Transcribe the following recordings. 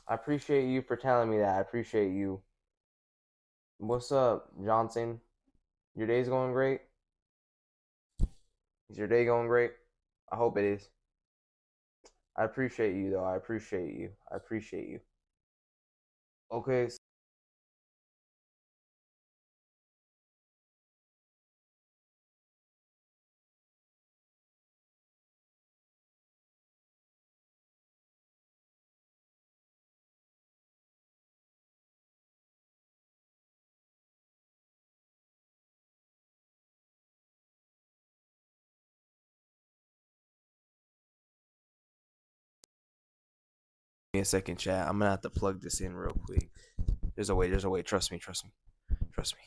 I appreciate you for telling me that. I appreciate you. What's up, Johnson? Your day's going great? Is your day going great? I hope it is. I appreciate you, though. I appreciate you. I appreciate you. Okay. Give me a second, chat. I'm gonna have to plug this in real quick. There's a way. There's a way. Trust me. Trust me. Trust me.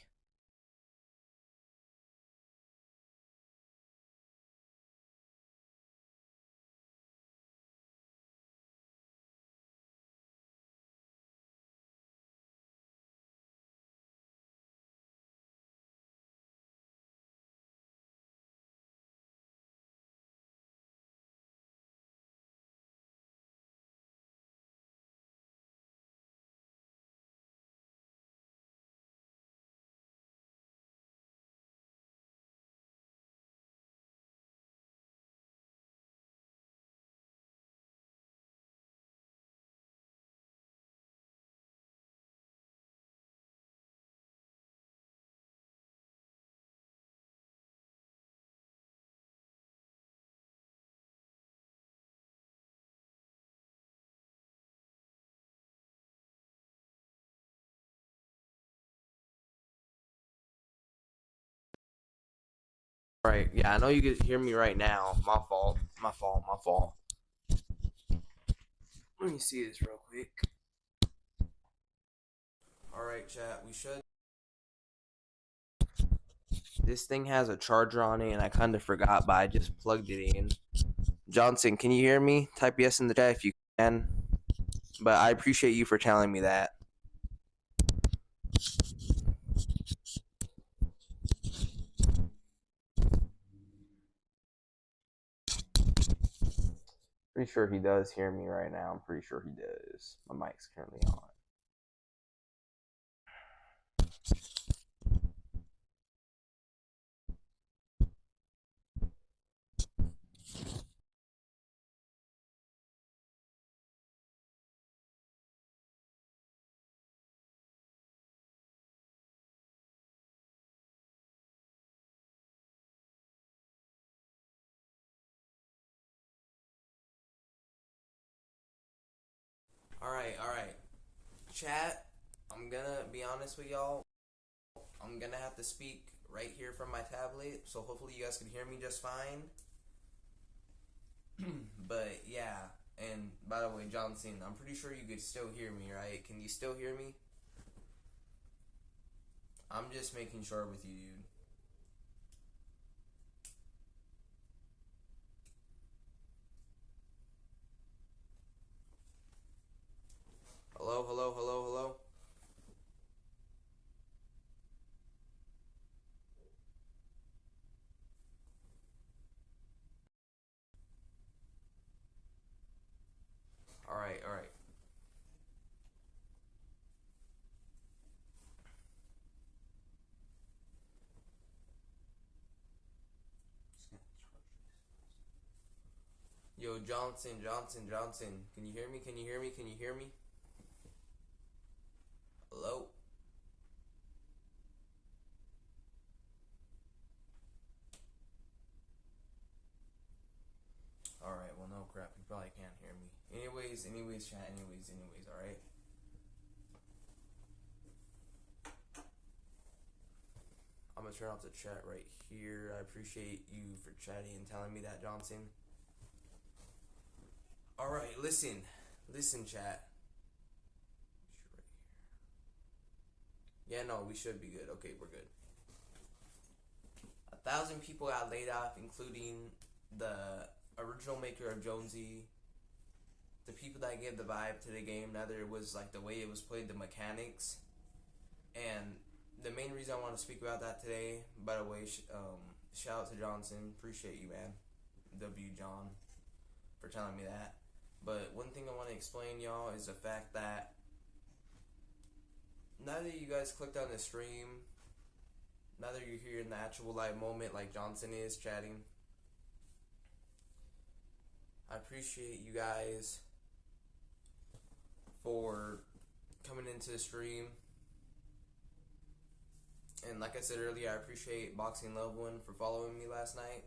All right. Yeah, I know you can hear me right now. My fault. My fault. My fault. Let me see this real quick. All right, chat. We should. This thing has a charger on it, and I kind of forgot, but I just plugged it in. Johnson, can you hear me? Type yes in the chat if you can. But I appreciate you for telling me that. Pretty sure he does hear me right now. I'm pretty sure he does. My mic's currently on. All right. Chat, I'm gonna be honest with y'all. I'm gonna have to speak right here from my tablet, so hopefully you guys can hear me just fine. But yeah, and by the way, Johnson, I'm pretty sure you could still hear me, right? Can you still hear me? I'm just making sure with you, dude. Hello, hello, hello, hello. All right, all right. Yo, Johnson, Johnson, Johnson. Can you hear me? Can you hear me? Can you hear me? Hello? Alright, well, no crap. You probably can't hear me. Anyways, chat. Anyways, alright? I'm gonna turn off the chat right here. I appreciate you for chatting and telling me that, Johnson. Alright, listen. Listen, chat. Yeah, no, we should be good. Okay, we're good. 1,000 people got laid off, including the original maker of Jonesy, the people that gave the vibe to the game, whether it was like the way it was played, the mechanics, and the main reason I want to speak about that today. By the way, shout out to Johnson, appreciate you, man. W. John, for telling me that. But one thing I want to explain, y'all, is the fact that now that you guys clicked on the stream, now that you're here in the actual live moment like Johnson is chatting, I appreciate you guys for coming into the stream. And like I said earlier, I appreciate Boxing Loved One for following me last night.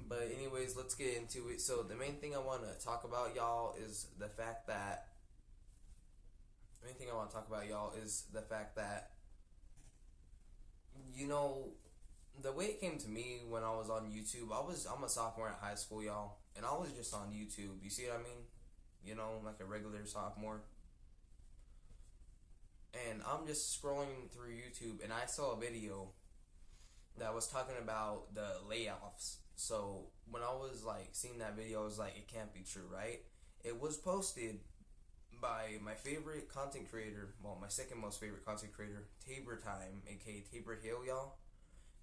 But anyways, let's get into it. So the main thing I want to talk about, y'all, is the fact that you know, the way it came to me when I was on YouTube, I'm a sophomore in high school, y'all, and I was just on YouTube. You see what I mean? You know, like a regular sophomore. And I'm just scrolling through YouTube, and I saw a video that was talking about the layoffs. So when I was like seeing that video, I was like, it can't be true, right? It was posted by my favorite content creator, well, my second most favorite content creator, Tabor Time, aka Tabor Hill, y'all.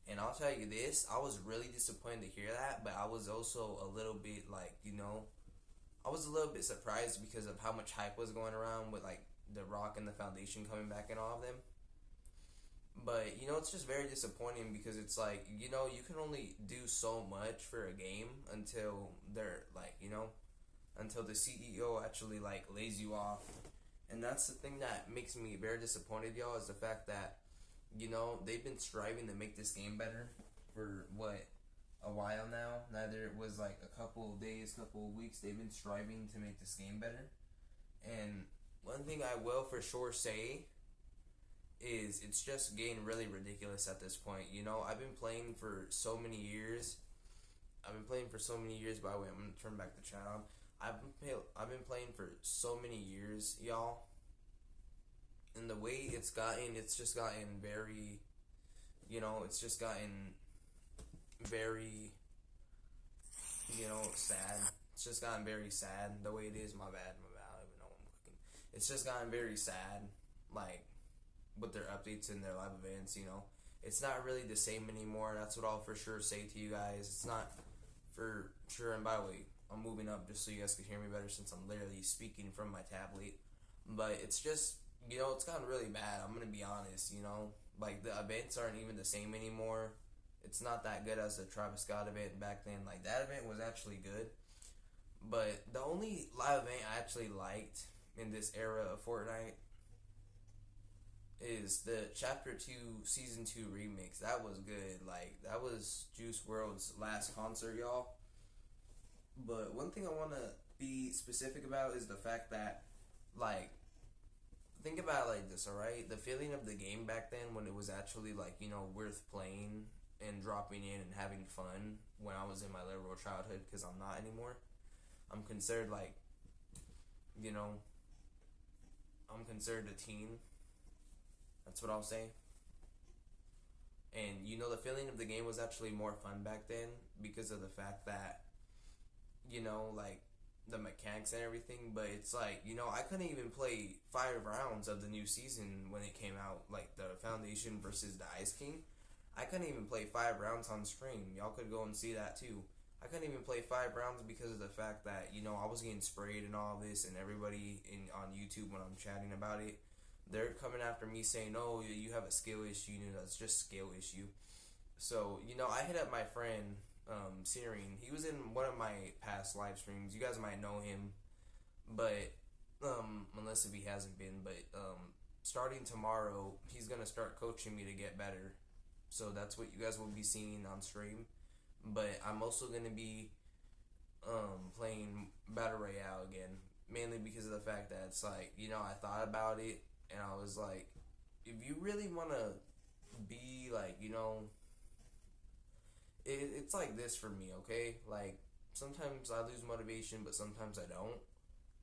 And I'll tell you this, I was really disappointed to hear that, but I was also a little bit like, I was a little bit surprised because of how much hype was going around with like The Rock and the Foundation coming back and all of them. But, it's just very disappointing because it's like, you can only do so much for a game until they're like, until the CEO actually like lays you off. And that's the thing that makes me very disappointed, y'all, is the fact that, they've been striving to make this game better for a while now. Neither it was like a couple of days, couple of weeks, they've been striving to make this game better. And one thing I will for sure say is it's just getting really ridiculous at this point. I've been playing for so many years. By the way, I'm gonna turn back the chat on. I've been playing for so many years, y'all. And the way it's just gotten very, it's just gotten very, sad. It's just gotten very sad the way it is. My bad. I don't even know what I'm cooking. It's just gotten very sad, like, with their updates and their live events, It's not really the same anymore. That's what I'll for sure say to you guys. It's not for sure. And by the way, I'm moving up just so you guys can hear me better since I'm literally speaking from my tablet. But it's just, it's gotten really bad. I'm going to be honest, Like, the events aren't even the same anymore. It's not that good as the Travis Scott event back then. Like, that event was actually good. But the only live event I actually liked in this era of Fortnite is the Chapter 2 Season 2 remix. That was good. Like, that was Juice WRLD's last concert, y'all. But one thing I want to be specific about is the fact that, like, think about it like this, alright? The feeling of the game back then when it was actually, like, worth playing and dropping in and having fun when I was in my literal childhood, because I'm not anymore. I'm considered, like, I'm considered a teen. That's what I'll say. And, the feeling of the game was actually more fun back then because of the fact that, like, the mechanics and everything. But it's like, I couldn't even play 5 rounds of the new season when it came out, like the Foundation versus the Ice King. I couldn't even play 5 rounds on stream. Y'all could go and see that too. I couldn't even play 5 rounds because of the fact that, I was getting sprayed and all this, and everybody on YouTube when I'm chatting about it, they're coming after me saying, oh, you have a skill issue. That's just skill issue. So, I hit up my friend, Syrian. He was in one of my past live streams. You guys might know him, but, unless if he hasn't been, but, starting tomorrow, he's going to start coaching me to get better. So that's what you guys will be seeing on stream. But I'm also going to be, playing Battle Royale again, mainly because of the fact that it's like, I thought about it, and I was like, if you really want to be like, it's like this for me, okay? Like, sometimes I lose motivation, but sometimes I don't.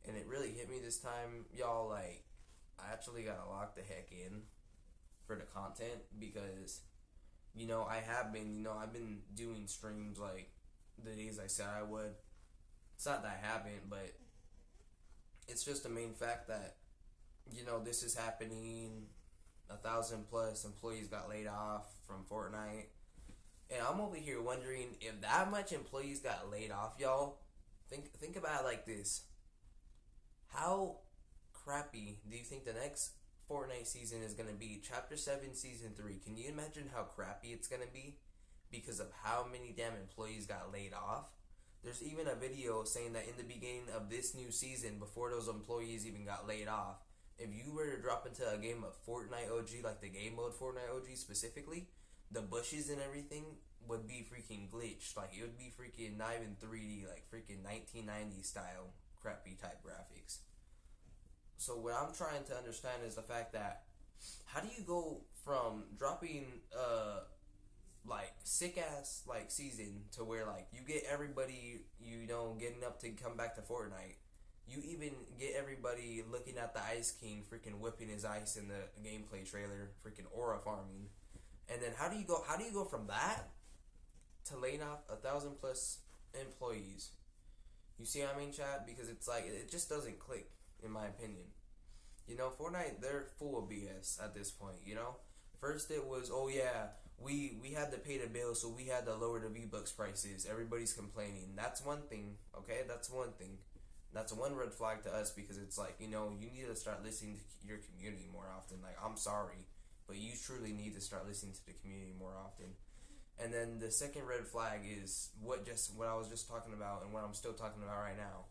And it really hit me this time, y'all. Like, I actually got to lock the heck in for the content because, I've been doing streams like the days I said I would. It's not that I haven't, but it's just the main fact that, this is happening. 1,000+ employees got laid off from Fortnite. And I'm over here wondering if that much employees got laid off, y'all. Think about it like this: how crappy do you think the next Fortnite season is gonna be? Chapter 7, Season 3. Can you imagine how crappy it's gonna be because of how many damn employees got laid off? There's even a video saying that in the beginning of this new season, before those employees even got laid off, if you were to drop into a game of Fortnite OG, like the game mode Fortnite OG specifically, the bushes and everything would be freaking glitched. Like, it would be freaking not even 3D, like freaking 1990s style crappy type graphics. So what I'm trying to understand is the fact that how do you go from dropping like sick ass like season to where like you get everybody getting up to come back to Fortnite. You even get everybody looking at the Ice King freaking whipping his ice in the gameplay trailer, freaking aura farming. And then how do you go from that to laying off 1,000 plus employees? You see what I mean, chat? Because it's like it just doesn't click in my opinion. Fortnite, they're full of BS at this point, First it was, oh yeah, we had to pay the bill, so we had to lower the V-Bucks prices. Everybody's complaining. That's one thing, okay? That's one thing. That's one red flag to us because it's like, you need to start listening to your community more often. Like, I'm sorry, but you truly need to start listening to the community more often. And then the second red flag is what I was just talking about and what I'm still talking about right now.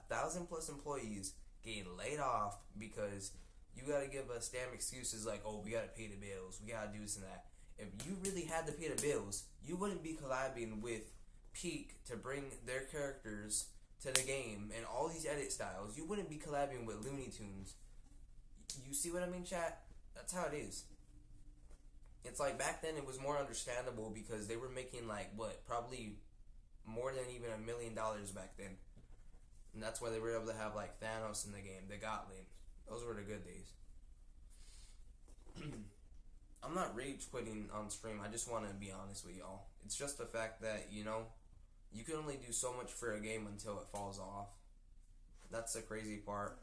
1,000 plus employees getting laid off because you gotta give us damn excuses like, oh, we gotta pay the bills, we gotta do this and that. If you really had to pay the bills, you wouldn't be collabing with Peak to bring their characters to the game and all these edit styles. You wouldn't be collabing with Looney Tunes. You see what I mean, chat? That's how it is. It's like back then it was more understandable because they were making like probably more than even $1 million back then. And that's why they were able to have like Thanos in the game, the Goblin. Those were the good days. I'm not rage quitting on stream. I just want to be honest with y'all. It's just the fact that, you can only do so much for a game until it falls off. That's the crazy part.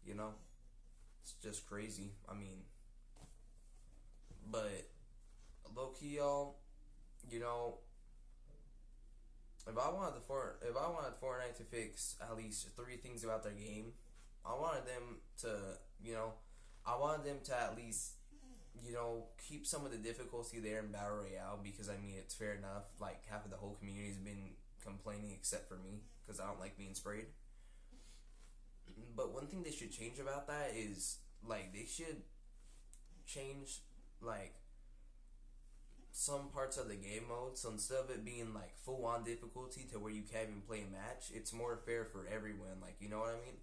It's just crazy. I mean, but low key, y'all, if I wanted Fortnite to fix at least 3 things about their game, I wanted them to at least keep some of the difficulty there in Battle Royale because I mean it's fair enough. Like half of the whole community's been complaining except for me because I don't like being sprayed. But one thing they should change about that is like they should change like some parts of the game mode, so instead of it being like full on difficulty to where you can't even play a match, it's more fair for everyone. Like, you know what I mean?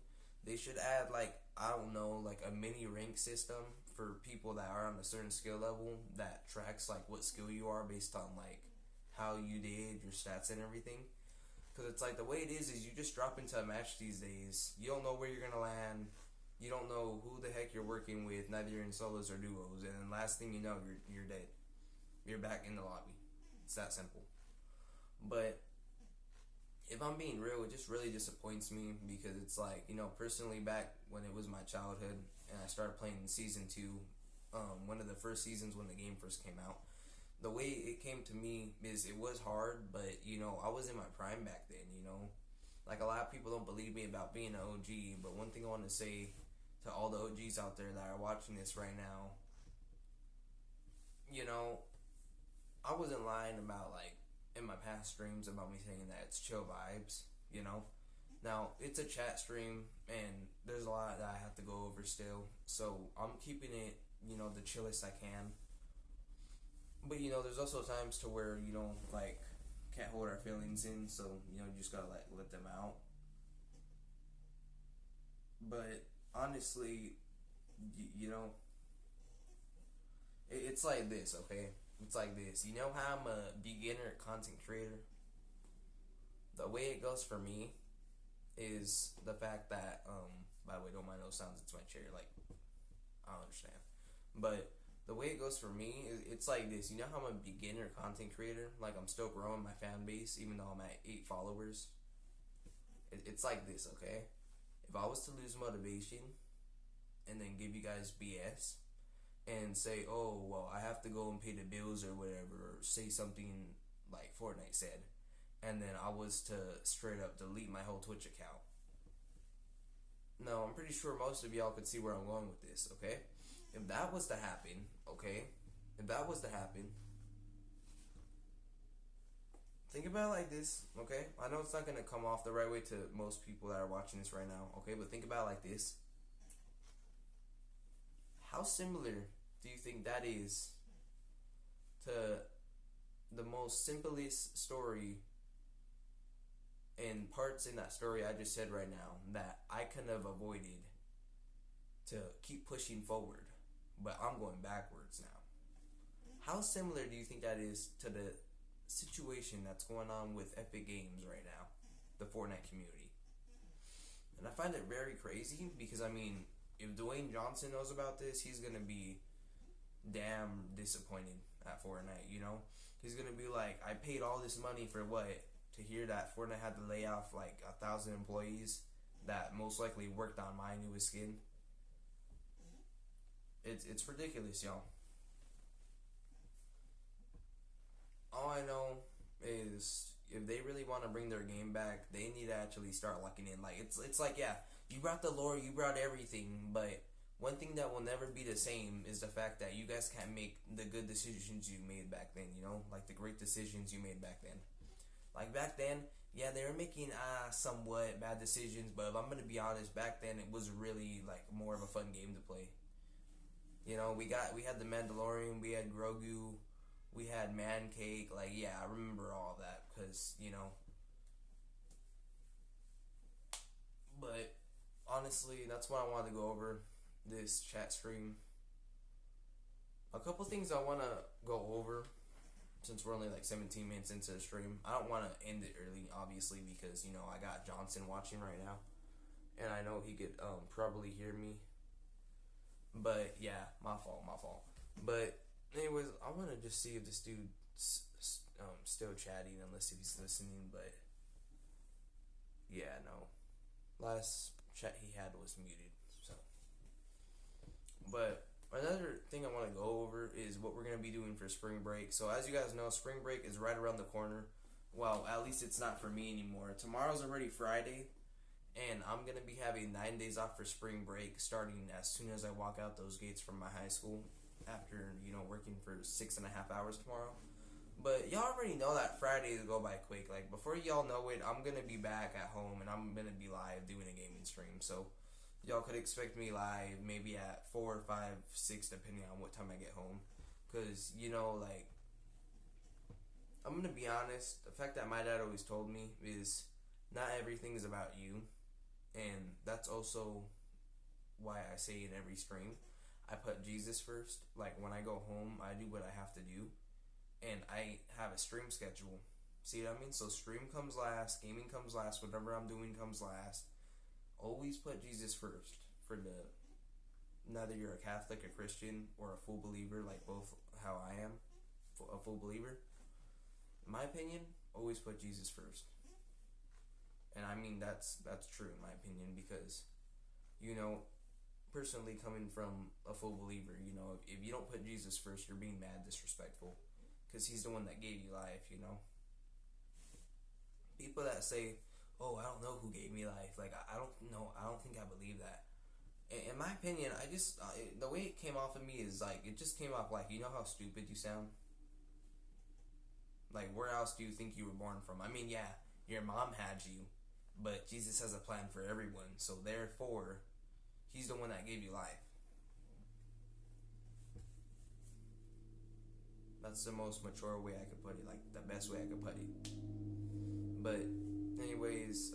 They should add like, I don't know, like a mini rank system for people that are on a certain skill level that tracks like what skill you are based on like how you did, your stats and everything. Because it's like the way it is you just drop into a match these days. You don't know where you're gonna land. You don't know who the heck you're working with. Neither you're in solos or duos. And then last thing you know, you're dead. You're back in the lobby. It's that simple. But if I'm being real, it just really disappoints me because it's like, personally back when it was my childhood and I started playing in Season 2, one of the first seasons when the game first came out, the way it came to me is it was hard, but, I was in my prime back then, Like a lot of people don't believe me about being an OG, but one thing I want to say to all the OGs out there that are watching this right now, I wasn't lying about like in my past streams about me saying that it's chill vibes, Now, it's a chat stream and there's a lot that I have to go over still, so I'm keeping it, the chillest I can. But, there's also times to where, like, can't hold our feelings in, so, you just gotta, like, let them out. But, honestly, it's like this, okay? It's like this. You know how I'm a beginner content creator? The way it goes for me is the fact that, by the way, don't mind those sounds, it's my chair, like, I don't understand. But the way it goes for me, it's like this. You know how I'm a beginner content creator? Like, I'm still growing my fan base, even though I'm at 8 followers. It's like this, okay? If I was to lose motivation and then give you guys BS, and say, oh, well, I have to go and pay the bills or whatever, or say something like Fortnite said, and then I was to straight up delete my whole Twitch account. No, I'm pretty sure most of y'all could see where I'm going with this, okay? If that was to happen, okay? If that was to happen, think about it like this, okay? I know it's not going to come off the right way to most people that are watching this right now, okay? But think about it like this. How similar do you think that is to the most simplest story and parts in that story I just said right now that I couldn't have avoided to keep pushing forward, but I'm going backwards now? How similar do you think that is to the situation that's going on with Epic Games right now, the Fortnite community? And I find it very crazy because, I mean, if Dwayne Johnson knows about this, he's going to be damn disappointed at Fortnite, you know? He's going to be like, I paid all this money for what? To hear that Fortnite had to lay off like 1,000 employees that most likely worked on my newest skin. It's ridiculous, y'all. All I know is if they really want to bring their game back, they need to actually start locking in. Like it's like, yeah, you brought the lore, you brought everything, but one thing that will never be the same is the fact that you guys can't make the good decisions you made back then, you know? Like the great decisions you made back then. Like back then, yeah, they were making somewhat bad decisions, but if I'm gonna be honest, back then it was really like more of a fun game to play. You know, we had the Mandalorian, we had Grogu, we had Man Cake. Like, yeah, I remember all that because, you know. But honestly, that's what I wanted to go over this chat stream. A couple things I want to go over since we're only like 17 minutes into the stream. I don't want to end it early, obviously, because, you know, I got Johnson watching right now, and I know he could probably hear me. But yeah, my fault. But anyways, I want to just see if this dude's still chatting, unless if he's listening. But yeah, no, last chat he had was muted. So, but another thing I want to go over is what we're going to be doing for spring break. So as you guys know, spring break is right around the corner. Well, at least it's not for me anymore. Tomorrow's already Friday, and I'm going to be having 9 days off for spring break starting as soon as I walk out those gates from my high school after, you know, working for 6.5 hours tomorrow. But y'all already know that Fridays go by quick. Like, before y'all know it, I'm going to be back at home, and I'm going to be live doing a gaming stream. So y'all could expect me live maybe at 4, 5, 6, depending on what time I get home. Because, you know, like, I'm going to be honest. The fact that my dad always told me is not everything is about you. And that's also why I say in every stream, I put Jesus first. Like, when I go home, I do what I have to do. And I have a stream schedule. See what I mean? So stream comes last, gaming comes last, whatever I'm doing comes last. Always put Jesus first. Neither you're a Catholic, a Christian, or a full believer, like both how I am, a full believer. In my opinion, always put Jesus first. And I mean, that's true in my opinion, because, you know, personally coming from a full believer, you know, if you don't put Jesus first, you're being mad disrespectful, because he's the one that gave you life, you know. People that say, oh, I don't know who gave me life, like, I don't know, I don't think I believe that. In my opinion, I just, the way it came off of me is, like, it just came off like, you know how stupid you sound? Like, where else do you think you were born from? I mean, yeah, your mom had you, but Jesus has a plan for everyone, so therefore, he's the one that gave you life. That's the most mature way I could put it, like, the best way I could put it. But, anyways,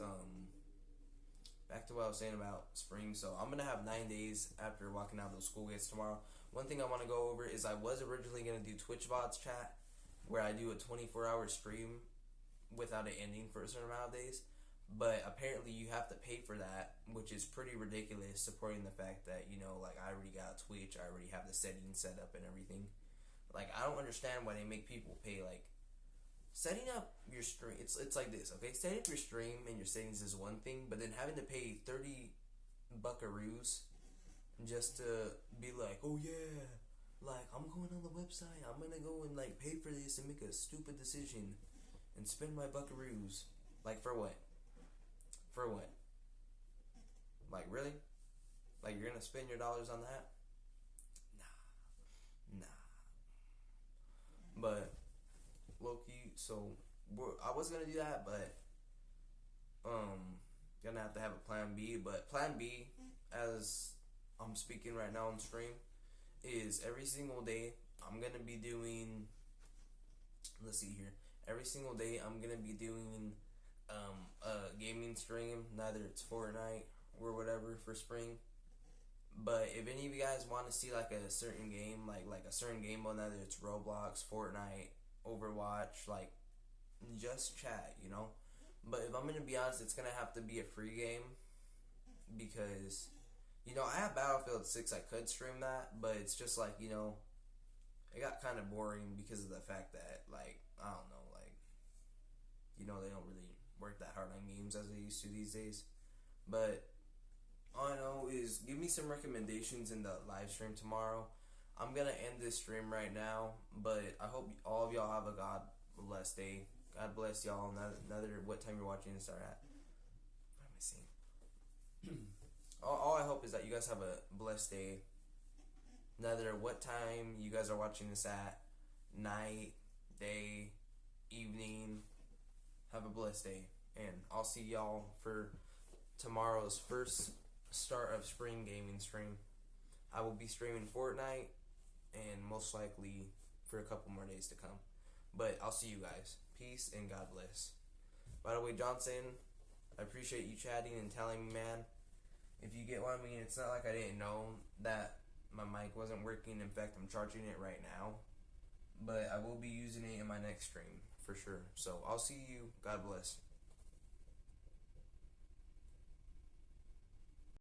back to what I was saying about spring. So, I'm going to have 9 days after walking out those school gates tomorrow. One thing I want to go over is I was originally going to do Twitch VODs chat, where I do a 24-hour stream without it ending for a certain amount of days. But apparently you have to pay for that, which is pretty ridiculous, supporting the fact that, you know, like, I already got Twitch, I already have the settings set up and everything. Like, I don't understand why they make people pay. Like, setting up your stream, it's like this, okay? Setting up your stream and your settings is one thing, but then having to pay 30 buckaroos just to be like, oh yeah, like, I'm going on the website, I'm gonna go and like pay for this and make a stupid decision and spend my buckaroos. Like, for what? For what? Like, really? Like, you're gonna spend your dollars on that? Nah. But Loki, so I was gonna do that, but gonna have to have a plan B. But plan B, as I'm speaking right now on stream, is every single day I'm gonna be doing. Let's see here. Every single day I'm gonna be doing a gaming stream. Neither it's Fortnite or whatever for spring. But if any of you guys want to see like a certain game, like a certain game mode, whether it's Roblox, Fortnite, Overwatch, like, just chat, you know. But if I'm gonna be honest, it's gonna have to be a free game because, you know, I have Battlefield 6. I could stream that, but it's just like, you know, it got kind of boring because of the fact that, like, I don't know, like, you know, they don't really work that hard on games as they used to these days. But all I know is give me some recommendations in the live stream tomorrow. I'm gonna end this stream right now, but I hope all of y'all have a God bless day. God bless y'all. Another what time you're watching this are at. What am I saying? all I hope is that you guys have a blessed day. No matter what time you guys are watching this at, night, day, evening, have a blessed day. And I'll see y'all for tomorrow's first start of spring gaming stream. I will be streaming Fortnite and most likely for a couple more days to come. But I'll see you guys. Peace and God bless. By the way, Johnson, I appreciate you chatting and telling me, man. If you get what I mean, it's not like I didn't know that my mic wasn't working. In fact, I'm charging it right now. But I will be using it in my next stream for sure. So I'll see you. God bless.